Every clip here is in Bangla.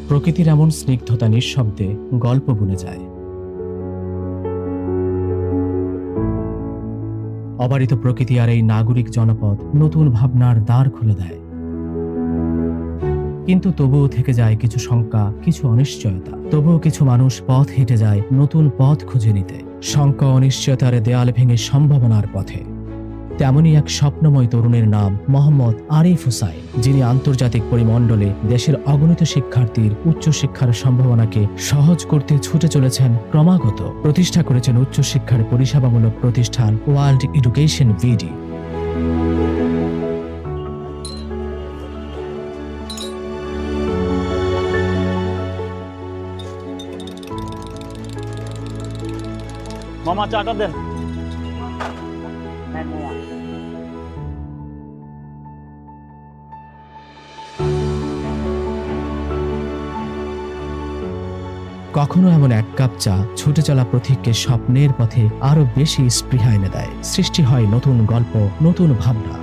প্রকৃতির এমন স্নিগ্ধতা নিঃশব্দে গল্প বুনে যায়। অবারিত প্রকৃতি আর এই নাগরিক জনপদ নতুন ভাবনার দ্বার খুলে দেয়। কিন্তু তবুও থেকে যায় কিছু শঙ্কা, কিছু অনিশ্চয়তা। তবুও কিছু মানুষ পথ হেঁটে যায় নতুন পথ খুঁজে নিতে, শঙ্কা অনিশ্চয়তার দেয়াল ভেঙে সম্ভাবনার পথে। তেমনই এক স্বপ্নময় তরুণের নাম মোহাম্মদ আরিফ হুসাইন, যিনি আন্তর্জাতিক পরিমণ্ডলে দেশের অগণিত শিক্ষার্থীর উচ্চশিক্ষার সম্ভাবনাকে সহজ করতে ছুটে চলেছেন ক্রমাগত। প্রতিষ্ঠা করেছেন উচ্চশিক্ষার পরিষেবামূলক প্রতিষ্ঠান ওয়ার্ল্ড এডুকেশন ভিডি। মামা চাটা দেন। কখনো এমন এক কাপ চা ছুটে চলা পথিককে স্বপ্নের পথে আরো বেশি স্পৃহা এনে দেয়। সৃষ্টি হয় নতুন গল্প, নতুন ভাবনা।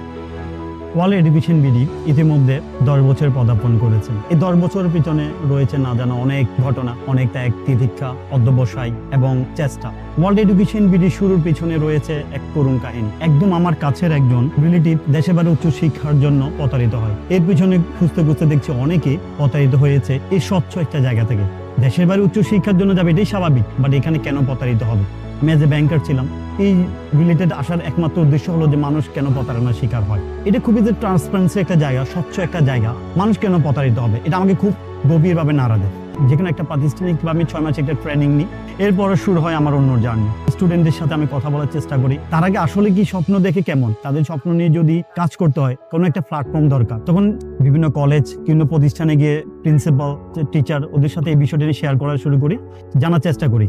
ওয়ার্ল্ড এডুকেশন ভিডি ইতিমধ্যে 10 বছর পদার্পণ করেছেন। এই 10 বছরের পিছনে রয়েছে না জানা অনেক ঘটনা, অনেক ত্যাগ, তিতিক্ষা, অধ্যবসায় এবং চেষ্টা। ওয়ার্ল্ড এডুকেশন ভিডি শুরুর পিছনে রয়েছে এক করুণ কাহিনী। একদম আমার কাছের একজন রিলেটিভ দেশে বাইরে উচ্চ শিক্ষার জন্য প্রতারিত হয়। এর পিছনে খুঁজতে খুঁজতে দেখছি অনেকে প্রতারিত হয়েছে এই স্বচ্ছ একটা জায়গা থেকে। দেশের বাইরে উচ্চ শিক্ষার জন্য যাবে, এটাই স্বাভাবিক, বাট এখানে কেন প্রতারিত হবে? আমি এজ এ ব্যাংকার ছিলাম। এই রিলেটেড আসার একমাত্র উদ্দেশ্য হলো যে মানুষ কেন প্রতারণার শিকার হয়। এটা খুবই যে ট্রান্সপারেন্সি একটা জায়গা, স্বচ্ছ একটা জায়গা, মানুষ কেন প্রতারিত হবে, এটা আমাকে খুব গভীরভাবে নাড়া দেয়। যেখানে একটা প্রাতিষ্ঠানিকভাবে আমি 6 মাস একটা ট্রেনিং নিই, এরপরে শুরু হয় আমার অন্য জার্নি। স্টুডেন্টদের সাথে আমি কথা বলার চেষ্টা করি, তার আগে আসলে কি স্বপ্ন দেখে কেমন, তাদের স্বপ্ন নিয়ে যদি কাজ করতে হয় কোনো একটা প্ল্যাটফর্ম দরকার। তখন বিভিন্ন কলেজ কিংবা প্রতিষ্ঠানে গিয়ে প্রিন্সিপাল, টিচার, ওদের সাথে এই বিষয়টা নিয়ে শেয়ার করা শুরু করি, জানার চেষ্টা করি।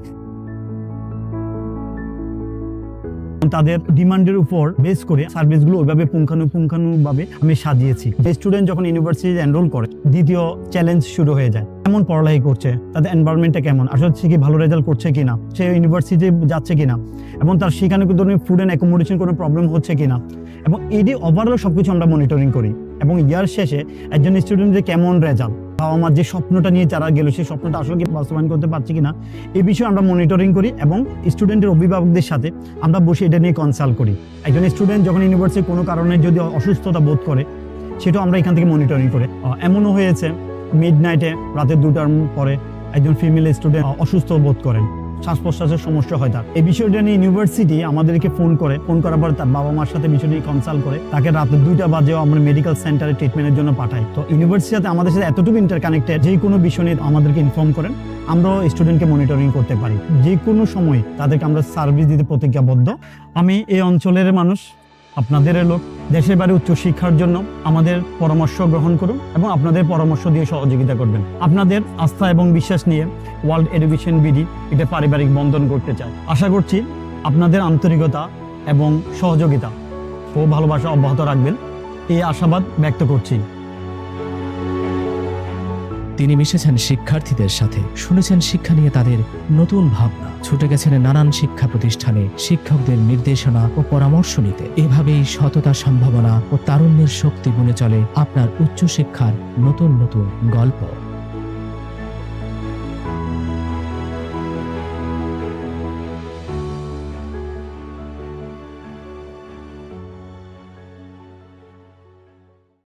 তাদের ডিমান্ডের উপর বেস করে সার্ভিসগুলো ওইভাবে পুঙ্খানুপুঙ্খানুভাবে আমি সাজিয়েছি। স্টুডেন্ট যখন ইউনিভার্সিটিতে এনরোল করে, দ্বিতীয় চ্যালেঞ্জ শুরু হয়ে যায়। কেমন পড়ালেখা করছে, তাদের এনভায়রনমেন্টটা কেমন, আসলে সে কি ভালো রেজাল্ট করছে কিনা, সে ইউনিভার্সিটি যাচ্ছে কিনা, এবং তার সেখানে কোনো ধরনের ফুড অ্যান্ড অ্যাকোমোডেশন কোনো প্রবলেম হচ্ছে কিনা, এবং এটি ওভারঅল সবকিছু আমরা মনিটরিং করি। এবং ইয়ার শেষে একজন স্টুডেন্টের কেমন রেজাল্ট, বাবা মার যে স্বপ্নটা নিয়ে যারা গেল সেই স্বপ্নটা আসলে কি বাস্তবায়ন করতে পারছে কিনা, এই বিষয়ে আমরা মনিটরিং করি এবং স্টুডেন্টের অভিভাবকদের সাথে আমরা বসে এটা নিয়ে কনসাল্ট করি। একজন স্টুডেন্ট যখন ইউনিভার্সিটি কোনো কারণে যদি অসুস্থতা বোধ করে, সেটাও আমরা এখান থেকে মনিটরিং করে। এমনও হয়েছে মিড নাইটে রাতে 2টার পরে একজন ফিমেল স্টুডেন্ট অসুস্থ বোধ করেন, শ্বাস প্রশ্বাসের সমস্যা হয় তার। এই বিষয়টা নিয়ে ইউনিভার্সিটি আমাদেরকে ফোন করার পর তার বাবা মার সাথে বিষয়টি কনসাল্ট করে তাকে রাতে 2টা বাজেও আমরা মেডিকেল সেন্টারে ট্রিটমেন্টের জন্য পাঠাই। তো ইউনিভার্সিটির সাথে আমাদের সাথে এতটুকু ইন্টারকানেক্টেড, যে কোনো বিষয় নিয়ে আমাদেরকে ইনফর্ম করেন, আমরাও স্টুডেন্টকে মনিটরিং করতে পারি। যে কোনো সময় তাদেরকে আমরা সার্ভিস দিতে প্রতিজ্ঞাবদ্ধ। আমি এই অঞ্চলের মানুষ, আপনাদের লোক, দেশের বাইরে উচ্চশিক্ষার জন্য আমাদের পরামর্শ গ্রহণ করুন এবং আপনাদের পরামর্শ দিয়ে সহযোগিতা করবেন। আপনাদের আস্থা এবং বিশ্বাস নিয়ে ওয়ার্ল্ড এডুকেশন ভিডি এটা পারিবারিক বন্ধন করতে চায়। আশা করছি আপনাদের আন্তরিকতা এবং সহযোগিতা ও ভালোবাসা অব্যাহত রাখবেন, এই আশাবাদ ব্যক্ত করছি। তিনি মিশেছেন শিক্ষার্থীদের সাথে, শুনেছেন শিক্ষা নিয়ে তাদের নতুন ভাবনা, ছুটে গেছেন নানান শিক্ষা প্রতিষ্ঠানে শিক্ষকদের নির্দেশনা ও পরামর্শ নিতে। এভাবেই সততা, সম্ভাবনা ও তারুণ্যের শক্তি বুনে চলে আপনার উচ্চশিক্ষার নতুন নতুন গল্প।